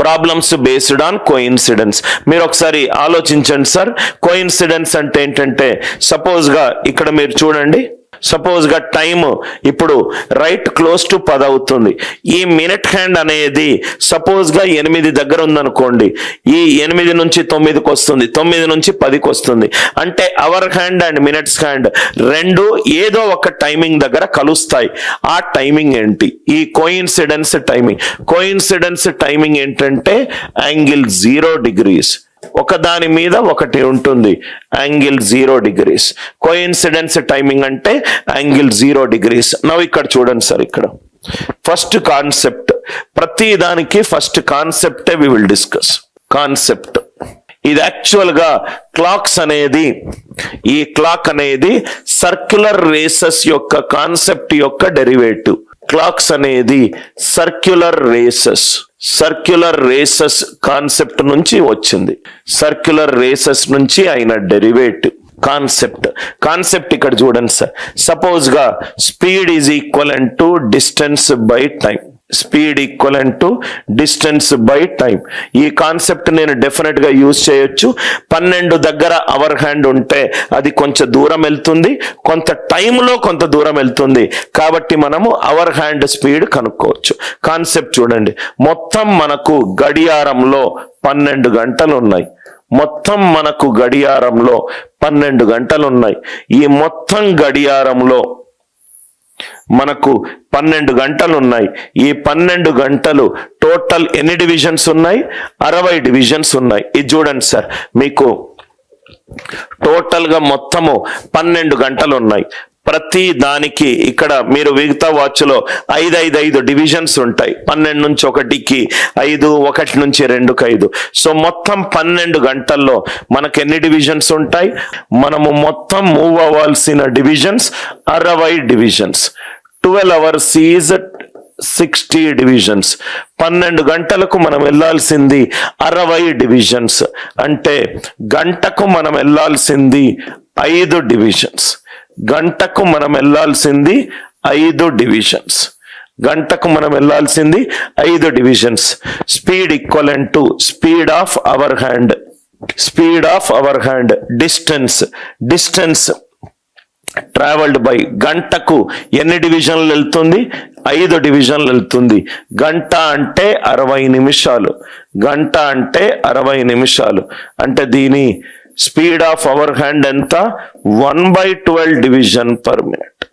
Problems based on coincidence. మీరు ఒకసారి ఆలోచించండి సార్. కోఇన్సిడెన్స్ అంటే ఏంటంటే, సపోజ్గా ఇక్కడ మీరు చూడండి, సపోజ్గా టైమ్ ఇప్పుడు రైట్ క్లోజ్ టు 10 అవుతుంది. ఈ మినిట్ హ్యాండ్ అనేది సపోజ్గా 8 దగ్గర ఉందనుకోండి, ఈ 8 నుంచి 9కి వస్తుంది, 9 నుంచి 10కి వస్తుంది. అంటే hour hand and minutes hand రెండు ఏదో ఒక టైమింగ్ దగ్గర కలుస్తాయి. ఆ టైమింగ్ ఏంటి? ఈ కోఇన్సిడెన్స్ టైమింగ్. కోఇన్సిడెన్స్ టైమింగ్ ఏంటంటే యాంగిల్ 0 degrees. ఒకదాని మీద ఒకటి ఉంటుంది, యాంగిల్ 0 degrees. కోఇన్సిడెన్స్ టైమింగ్ అంటే యాంగిల్ 0 degrees. నవ్వు ఇక్కడ చూడండి సార్, ఇక్కడ ఫస్ట్ కాన్సెప్ట్, ప్రతి దానికి ఫస్ట్ కాన్సెప్టే వి విల్ డిస్కస్. కాన్సెప్ట్ ఇది యాక్చువల్గా క్లాక్స్ అనేది, ఈ క్లాక్ అనేది సర్క్యులర్ రేసెస్ యొక్క కాన్సెప్ట్ యొక్క డెరివేటివ్. క్లాక్స్ అనేది సర్క్యులర్ రేసెస్ కాన్సెప్ట్ నుంచి వచ్చింది. సర్క్యులర్ రేసెస్ నుంచి అయిన డెరివేటివ్ కాన్సెప్ట్ ఇక్కడ చూడండి సార్. సపోజ్ గా speed is equivalent to distance by time. Speed equivalent to distance by time. ఈ కాన్సెప్ట్ నేను డెఫినెట్ గా యూజ్ చేయొచ్చు. 12 దగ్గర అవర్ హ్యాండ్ ఉంటే అది కొంచెం దూరం వెళ్తుంది, కొంత టైంలో కొంత దూరం వెళ్తుంది. కాబట్టి మనము అవర్ హ్యాండ్ స్పీడ్ కనుక్కోవచ్చు. కాన్సెప్ట్ చూడండి, మొత్తం మనకు గడియారంలో 12 గంటలు ఉన్నాయి. మొత్తం మనకు గడియారంలో 12 గంటలు ఉన్నాయి. ఈ మొత్తం గడియారంలో మనకు 12 గంటలు ఉన్నాయి. ఈ 12 గంటలు టోటల్ ఎన్ని డివిజన్స్ ఉన్నాయి? 60 డివిజన్స్ ఉన్నాయి. ఇది చూడండి సార్, మీకు టోటల్ గా మొత్తము 12 గంటలు ఉన్నాయి. ప్రతి దానికి ఇక్కడ మీరు మిగతా వాచ్ లో 5 డివిజన్స్ ఉంటాయి. 12 నుంచి 1కి 5, 1 నుంచి 2కి 5. సో మొత్తం 12 గంటల్లో మనకు ఎన్ని డివిజన్స్ ఉంటాయి? మనము మొత్తం మూవ్ అవ్వాల్సిన divisions 60 divisions. 12 hours is 60 divisions. 12 గంటలకు మనం వెళ్ళాల్సింది 60 డివిజన్స్. అంటే గంటకు మనం వెళ్ళాల్సింది 5 డివిజన్స్. గంటకు మనం వెళ్ళాల్సింది 5 డివిజన్స్. గంటకు మనం వెళ్ళాల్సింది 5 divisions. Speed equivalent to speed of our hand. Speed of our hand distance travelled by. గంటకు ఎన్ని డివిజన్లు వెళ్తుంది? 5 డివిజన్లు వెళ్తుంది. గంట అంటే 60 నిమిషాలు. గంట అంటే 60 నిమిషాలు. అంటే దీని స్పీడ్ ఆఫ్ అవర్ హ్యాండ్ ఎంత? 1/12 డివిజన్ పర్ మినిట్.